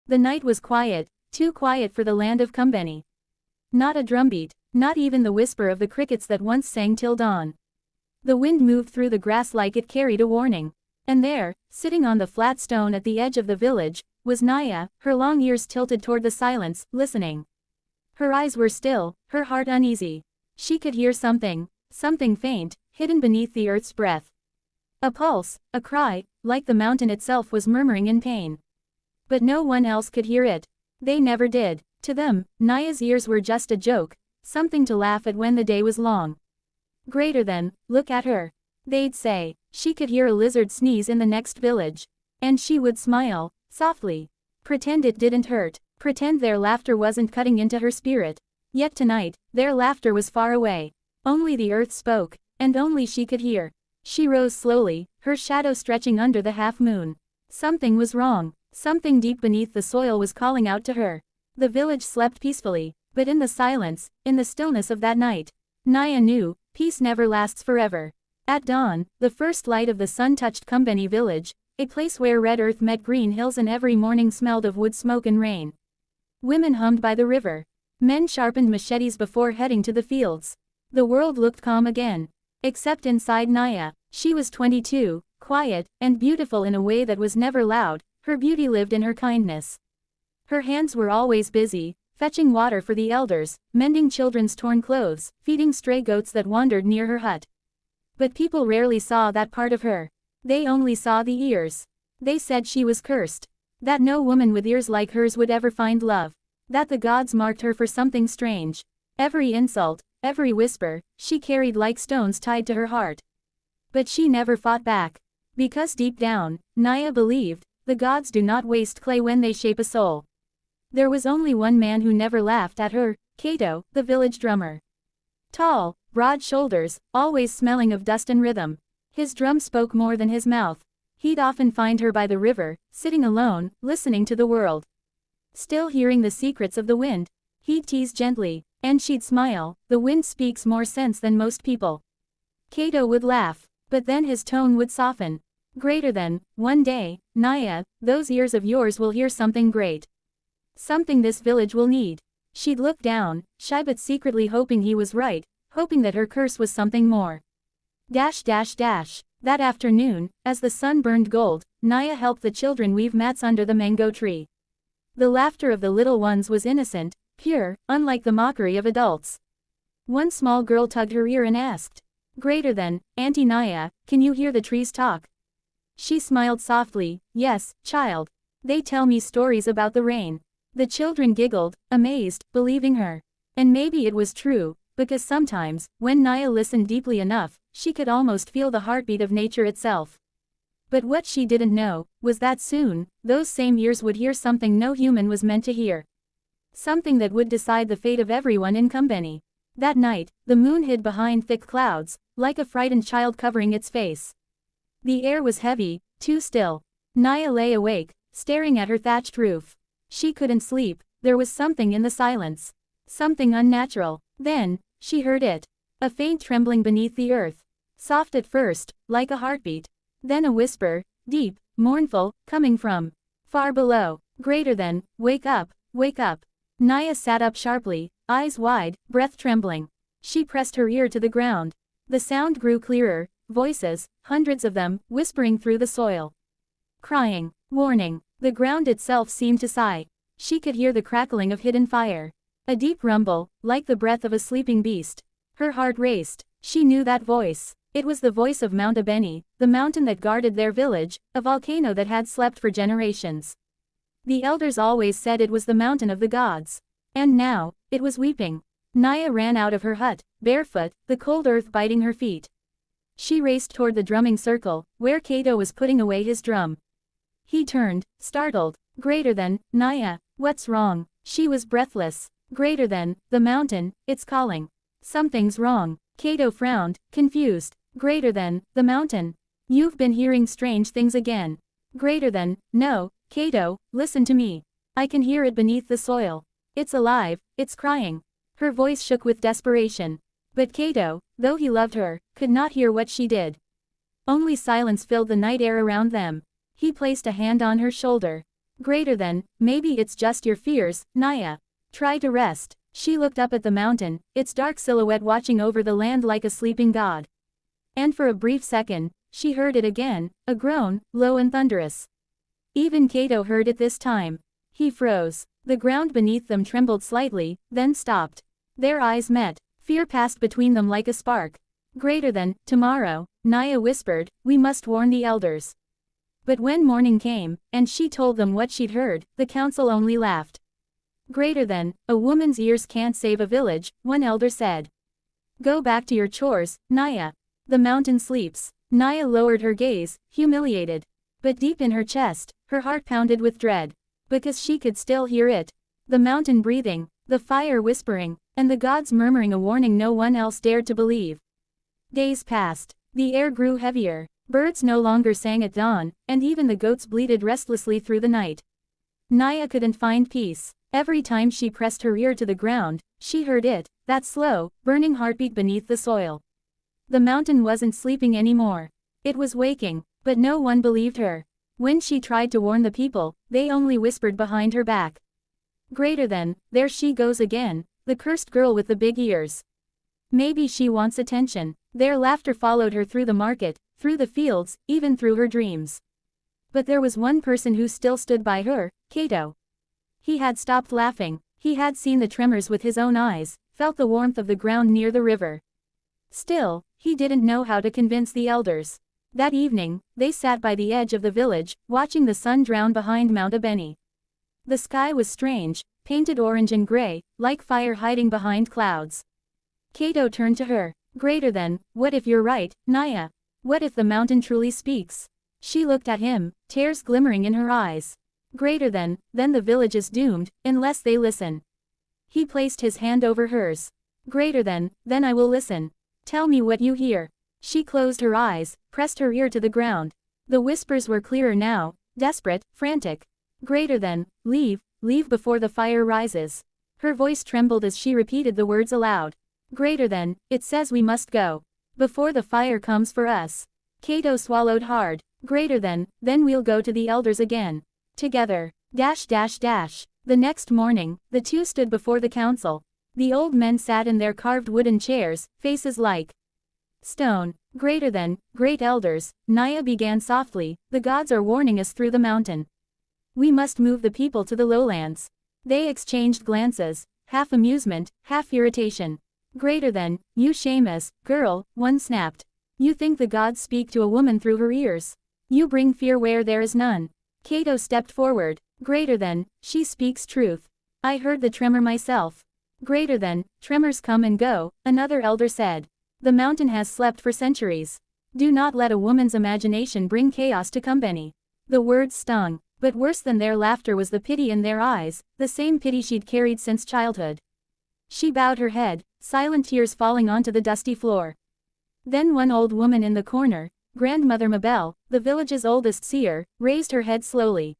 The night was quiet, too quiet for the land of Kumbeni. Not a drumbeat, not even the whisper of the crickets that once sang till dawn. The wind moved through the grass like it carried a warning. And there, sitting on the flat stone at the edge of the village, was Naya, her long ears tilted toward the silence, listening. Her eyes were still, her heart uneasy. She could hear something faint, hidden beneath the earth's breath. A pulse, a cry, like the mountain itself was murmuring in pain. But no one else could hear it. They never did. To them, Naya's ears were just a joke, something to laugh at when the day was long. Greater than, look at her. They'd say. She could hear a lizard sneeze in the next village. And she would smile, softly. Pretend it didn't hurt. Pretend their laughter wasn't cutting into her spirit. Yet tonight, their laughter was far away. Only the earth spoke, and only she could hear. She rose slowly, her shadow stretching under the half-moon. Something was wrong. Something deep beneath the soil was calling out to her. The village slept peacefully, but in the silence, in the stillness of that night, Naya knew, peace never lasts forever. At dawn, the first light of the sun touched Kumbeni village, a place where red earth met green hills and every morning smelled of wood smoke and rain. Women hummed by the river. Men sharpened machetes before heading to the fields. The world looked calm again. Except inside Naya. She was 22, quiet, and beautiful in a way that was never loud. Her beauty lived in her kindness. Her hands were always busy, fetching water for the elders, mending children's torn clothes, feeding stray goats that wandered near her hut. But people rarely saw that part of her. They only saw the ears. They said she was cursed. That no woman with ears like hers would ever find love. That the gods marked her for something strange. Every insult, every whisper, she carried like stones tied to her heart. But she never fought back. Because deep down, Naya believed, the gods do not waste clay when they shape a soul. There was only one man who never laughed at her, Kato, the village drummer. Tall, broad shoulders, always smelling of dust and rhythm. His drum spoke more than his mouth. He'd often find her by the river, sitting alone, listening to the world. Still hearing the secrets of the wind. He'd tease gently, and she'd smile. The wind speaks more sense than most people. Kato would laugh, but then his tone would soften. Greater than, one day, Naya, those ears of yours will hear something great. Something this village will need. She'd look down, shy but secretly hoping he was right, hoping that her curse was something more. That afternoon, as the sun burned gold, Naya helped the children weave mats under the mango tree. The laughter of the little ones was innocent, pure, unlike the mockery of adults. One small girl tugged her ear and asked, "Greater than, Auntie Naya, can you hear the trees talk?" She smiled softly, "Yes, child. They tell me stories about the rain." The children giggled, amazed, believing her. And maybe it was true, because sometimes, when Naya listened deeply enough, she could almost feel the heartbeat of nature itself. But what she didn't know, was that soon, those same ears would hear something no human was meant to hear. Something that would decide the fate of everyone in Kumbeni. That night, the moon hid behind thick clouds, like a frightened child covering its face. The air was heavy, too still. Naya lay awake, staring at her thatched roof. She couldn't sleep, there was something in the silence. Something unnatural. Then, she heard it. A faint trembling beneath the earth. Soft at first, like a heartbeat. Then a whisper, deep, mournful, coming from far below. Greater than, wake up, wake up. Naya sat up sharply, eyes wide, breath trembling. She pressed her ear to the ground. The sound grew clearer, voices, hundreds of them, whispering through the soil. Crying, warning. The ground itself seemed to sigh. She could hear the crackling of hidden fire. A deep rumble, like the breath of a sleeping beast. Her heart raced. She knew that voice. It was the voice of Mount Abeni, the mountain that guarded their village, a volcano that had slept for generations. The elders always said it was the mountain of the gods. And now, it was weeping. Naya ran out of her hut, barefoot, the cold earth biting her feet. She raced toward the drumming circle, where Kato was putting away his drum. He turned, startled. Greater than, Naya, what's wrong? She was breathless. Greater than, the mountain, it's calling. Something's wrong. Kato frowned, confused. Greater than, the mountain. You've been hearing strange things again. Greater than, no, Kato, listen to me. I can hear it beneath the soil. It's alive, it's crying. Her voice shook with desperation. But Kato, though he loved her, could not hear what she did. Only silence filled the night air around them. He placed a hand on her shoulder. Greater than, maybe it's just your fears, Naya. Try to rest. She looked up at the mountain, its dark silhouette watching over the land like a sleeping god. And for a brief second, she heard it again, a groan, low and thunderous. Even Kato heard it this time. He froze. The ground beneath them trembled slightly, then stopped. Their eyes met. Fear passed between them like a spark. Greater than, tomorrow, Naya whispered, we must warn the elders. But when morning came, and she told them what she'd heard, the council only laughed. Greater than, a woman's ears can't save a village, one elder said. Go back to your chores, Naya. The mountain sleeps. Naya lowered her gaze, humiliated. But deep in her chest, her heart pounded with dread. Because she could still hear it. The mountain breathing, the fire whispering, and the gods murmuring a warning no one else dared to believe. Days passed. The air grew heavier. Birds no longer sang at dawn, and even the goats bleated restlessly through the night. Naya couldn't find peace. Every time she pressed her ear to the ground, she heard it, that slow, burning heartbeat beneath the soil. The mountain wasn't sleeping anymore. It was waking, but no one believed her. When she tried to warn the people, they only whispered behind her back. Greater than, there she goes again, the cursed girl with the big ears. Maybe she wants attention. Their laughter followed her through the market, through the fields, even through her dreams. But there was one person who still stood by her, Kato. He had stopped laughing. He had seen the tremors with his own eyes, felt the warmth of the ground near the river. Still, he didn't know how to convince the elders. That evening, they sat by the edge of the village, watching the sun drown behind Mount Abeni. The sky was strange, painted orange and gray, like fire hiding behind clouds. Kato turned to her. Greater than, what if you're right, Naya? What if the mountain truly speaks? She looked at him, tears glimmering in her eyes. Greater than, then the village is doomed, unless they listen. He placed his hand over hers. Greater than, then I will listen. Tell me what you hear. She closed her eyes, pressed her ear to the ground. The whispers were clearer now, desperate, frantic. Greater than, leave before the fire rises. Her voice trembled as she repeated the words aloud. Greater than, it says we must go. Before the fire comes for us. Kato swallowed hard. Greater than, then we'll go to the elders again. Together. The next morning, the two stood before the council. The old men sat in their carved wooden chairs, faces like stone. Greater than, great elders, Naya began softly, the gods are warning us through the mountain. We must move the people to the lowlands. They exchanged glances, half amusement, half irritation. Greater than, you shame us, girl, one snapped. You think the gods speak to a woman through her ears. You bring fear where there is none. Kato stepped forward. Greater than, she speaks truth. I heard the tremor myself. Greater than, tremors come and go, another elder said. The mountain has slept for centuries. Do not let a woman's imagination bring chaos to Kumbeni. The words stung, but worse than their laughter was the pity in their eyes, the same pity she'd carried since childhood. She bowed her head, silent tears falling onto the dusty floor. Then one old woman in the corner, Grandmother Mabel, the village's oldest seer, raised her head slowly.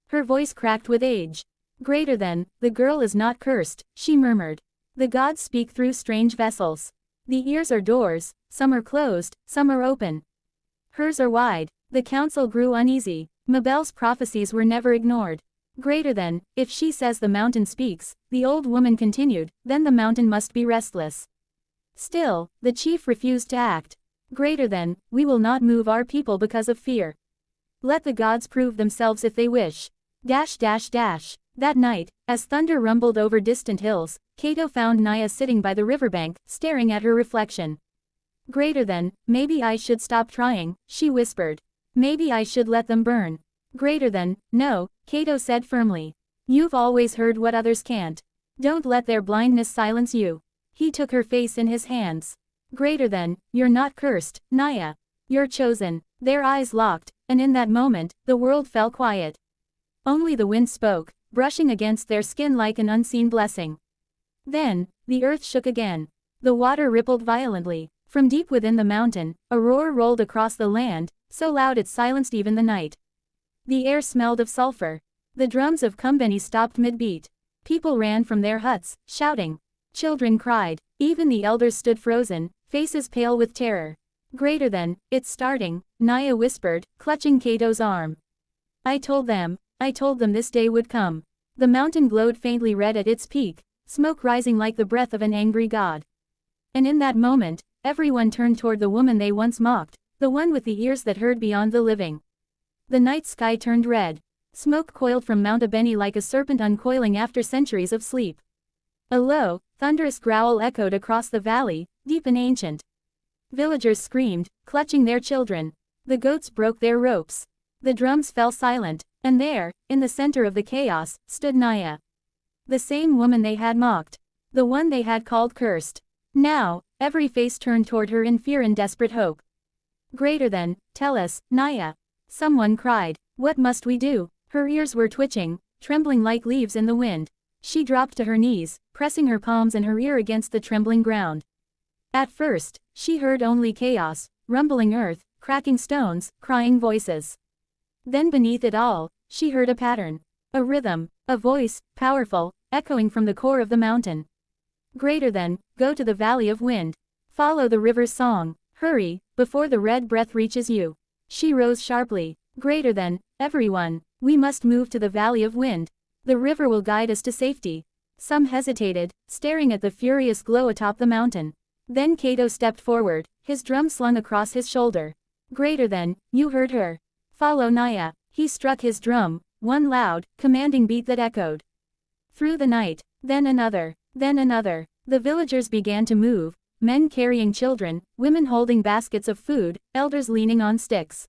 Her voice cracked with age. Greater than, the girl is not cursed, she murmured. The gods speak through strange vessels. The ears are doors, some are closed, some are open. Hers are wide. The council grew uneasy. Mabel's prophecies were never ignored. Greater than, if she says the mountain speaks, the old woman continued, then the mountain must be restless. Still, the chief refused to act. Greater than, we will not move our people because of fear. Let the gods prove themselves if they wish. That night, as thunder rumbled over distant hills, Kato found Naya sitting by the riverbank, staring at her reflection. Greater than, maybe I should stop trying, she whispered. Maybe I should let them burn. Greater than, no, Kato said firmly. You've always heard what others can't. Don't let their blindness silence you. He took her face in his hands. Greater than, you're not cursed, Naya. You're chosen. Their eyes locked, and in that moment, the world fell quiet. Only the wind spoke, brushing against their skin like an unseen blessing. Then, the earth shook again. The water rippled violently. From deep within the mountain, a roar rolled across the land, so loud it silenced even the night. The air smelled of sulfur. The drums of Kumbeni stopped mid-beat. People ran from their huts, shouting. Children cried. Even the elders stood frozen, faces pale with terror. Greater than, it's starting, Naya whispered, clutching Kato's arm. I told them, I told them this day would come. The mountain glowed faintly red at its peak, smoke rising like the breath of an angry god. And in that moment, everyone turned toward the woman they once mocked, the one with the ears that heard beyond the living. The night sky turned red. Smoke coiled from Mount Abeni like a serpent uncoiling after centuries of sleep. A low, thunderous growl echoed across the valley, deep and ancient. Villagers screamed, clutching their children. The goats broke their ropes. The drums fell silent, and there, in the center of the chaos, stood Naya. The same woman they had mocked. The one they had called cursed. Now, every face turned toward her in fear and desperate hope. Greater than, tell us, Naya. Someone cried. What must we do? Her ears were twitching, trembling like leaves in the wind. She dropped to her knees, pressing her palms and her ear against the trembling ground. At first, she heard only chaos, rumbling earth, cracking stones, crying voices. Then beneath it all, she heard a pattern. A rhythm, a voice, powerful, echoing from the core of the mountain. Greater than, go to the valley of wind. Follow the river's song. Hurry, before the red breath reaches you. She rose sharply. Greater than, everyone, we must move to the valley of wind. The river will guide us to safety. Some hesitated, staring at the furious glow atop the mountain. Then Cato stepped forward, his drum slung across his shoulder. Greater than, you heard her. Follow Naya. He struck his drum, one loud, commanding beat that echoed through the night. Then another. Then another. The villagers began to move, men carrying children, women holding baskets of food, elders leaning on sticks.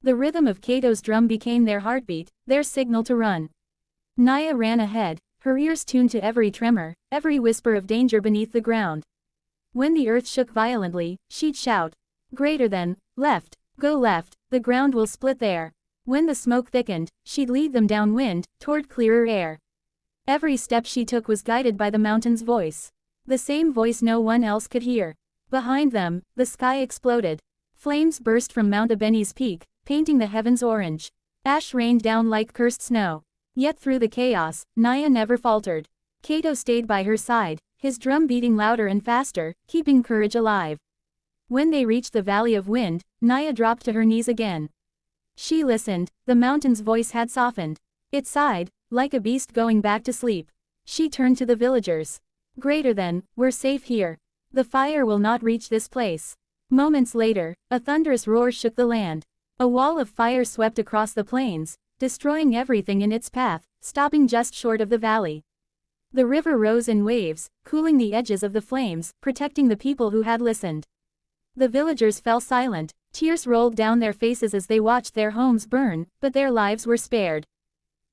The rhythm of Cato's drum became their heartbeat, their signal to run. Naya ran ahead, her ears tuned to every tremor, every whisper of danger beneath the ground. When the earth shook violently, she'd shout. Greater than, left, go left, the ground will split there. When the smoke thickened, she'd lead them downwind, toward clearer air. Every step she took was guided by the mountain's voice. The same voice no one else could hear. Behind them, the sky exploded. Flames burst from Mount Abeni's peak, painting the heavens orange. Ash rained down like cursed snow. Yet through the chaos, Naya never faltered. Cato stayed by her side, his drum beating louder and faster, keeping courage alive. When they reached the valley of wind, Naya dropped to her knees again. She listened, the mountain's voice had softened. It sighed, like a beast going back to sleep. She turned to the villagers. Greater than, we're safe here. The fire will not reach this place. Moments later, a thunderous roar shook the land. A wall of fire swept across the plains, destroying everything in its path, stopping just short of the valley. The river rose in waves, cooling the edges of the flames, protecting the people who had listened. The villagers fell silent, tears rolled down their faces as they watched their homes burn, but their lives were spared.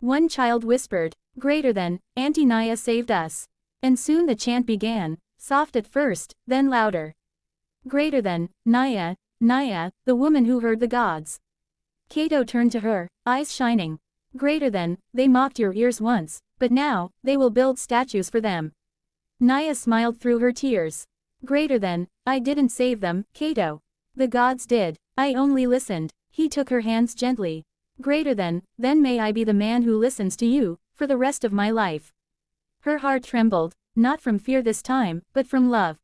One child whispered, greater than, Auntie Naya saved us. And soon the chant began, soft at first, then louder. Greater than, Naya, Naya, the woman who heard the gods. Cato turned to her, eyes shining. Greater than, they mocked your ears once, but now, they will build statues for them. Naya smiled through her tears. Greater than, I didn't save them, Cato. The gods did. I only listened. He took her hands gently. Greater than, then may I be the man who listens to you, for the rest of my life. Her heart trembled, not from fear this time, but from love.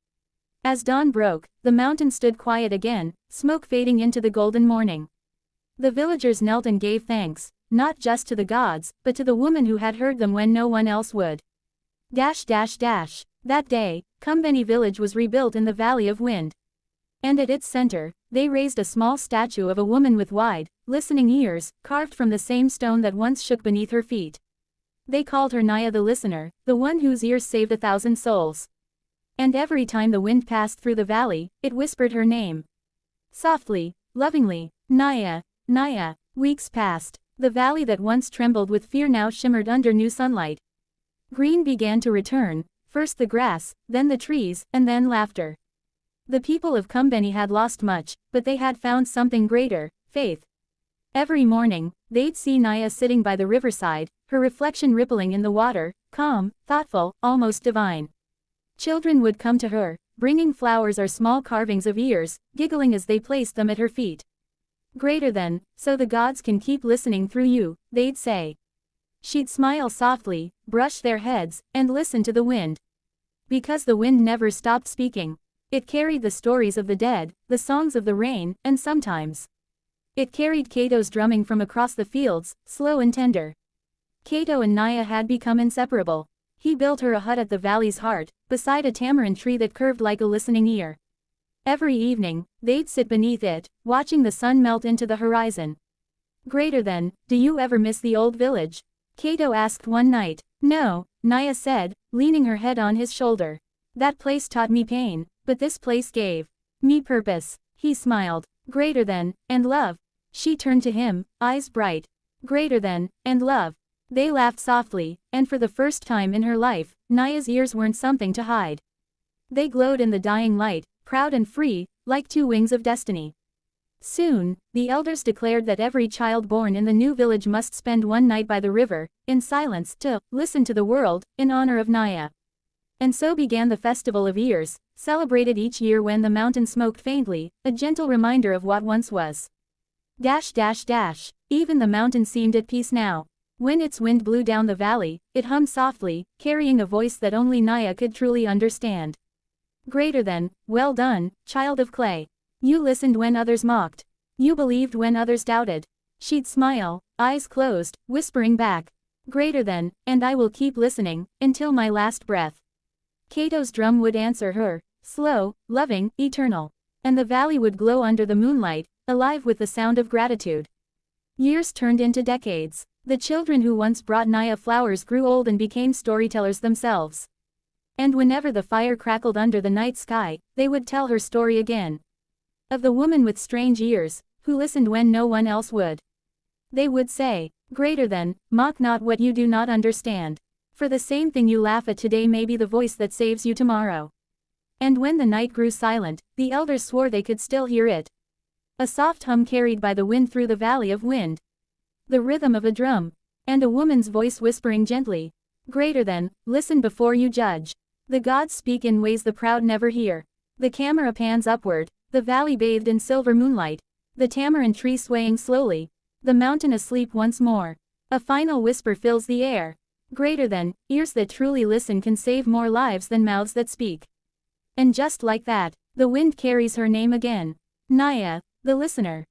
As dawn broke, the mountain stood quiet again, smoke fading into the golden morning. The villagers knelt and gave thanks, not just to the gods, but to the woman who had heard them when no one else would. That day, Kumbeni village was rebuilt in the Valley of Wind. And at its center, they raised a small statue of a woman with wide, listening ears, carved from the same stone that once shook beneath her feet. They called her Naya the listener, the one whose ears saved 1,000 souls. And every time the wind passed through the valley, it whispered her name. Softly, lovingly, Naya, Naya. Weeks passed. The valley that once trembled with fear now shimmered under new sunlight. Green began to return, first the grass, then the trees, and then laughter. The people of Kumbeni had lost much, but they had found something greater, faith. Every morning, they'd see Naya sitting by the riverside, her reflection rippling in the water, calm, thoughtful, almost divine. Children would come to her, bringing flowers or small carvings of ears, giggling as they placed them at her feet. Greater than, so the gods can keep listening through you, they'd say. She'd smile softly, brush their heads, and listen to the wind. Because the wind never stopped speaking. It carried the stories of the dead, the songs of the rain, and sometimes it carried Cato's drumming from across the fields, slow and tender. Kato and Naya had become inseparable. He built her a hut at the valley's heart, beside a tamarind tree that curved like a listening ear. Every evening, they'd sit beneath it, watching the sun melt into the horizon. Greater than, do you ever miss the old village? Kato asked one night. No, Naya said, leaning her head on his shoulder. That place taught me pain, but this place gave me purpose. He smiled. Greater than, and love. She turned to him, eyes bright. Greater than, and love. They laughed softly, and for the first time in her life, Naya's ears weren't something to hide. They glowed in the dying light, proud and free, like two wings of destiny. Soon, the elders declared that every child born in the new village must spend one night by the river, in silence, to listen to the world, in honor of Naya. And so began the Festival of Ears, celebrated each year when the mountain smoked faintly, a gentle reminder of what once was. Even the mountain seemed at peace now. When its wind blew down the valley, it hummed softly, carrying a voice that only Naya could truly understand. Greater than, well done, child of clay. You listened when others mocked. You believed when others doubted. She'd smile, eyes closed, whispering back. Greater than, and I will keep listening, until my last breath. Kato's drum would answer her, slow, loving, eternal. And the valley would glow under the moonlight, alive with the sound of gratitude. Years turned into decades. The children who once brought Naya flowers grew old and became storytellers themselves. And whenever the fire crackled under the night sky, they would tell her story again. Of the woman with strange ears, who listened when no one else would. They would say, greater than, mock not what you do not understand. For the same thing you laugh at today may be the voice that saves you tomorrow. And when the night grew silent, the elders swore they could still hear it. A soft hum carried by the wind through the valley of wind. The rhythm of a drum. And a woman's voice whispering gently. Greater than, listen before you judge. The gods speak in ways the proud never hear. The camera pans upward, the valley bathed in silver moonlight. The tamarind tree swaying slowly. The mountain asleep once more. A final whisper fills the air. Greater than, ears that truly listen can save more lives than mouths that speak. And just like that, the wind carries her name again. Naya, the listener.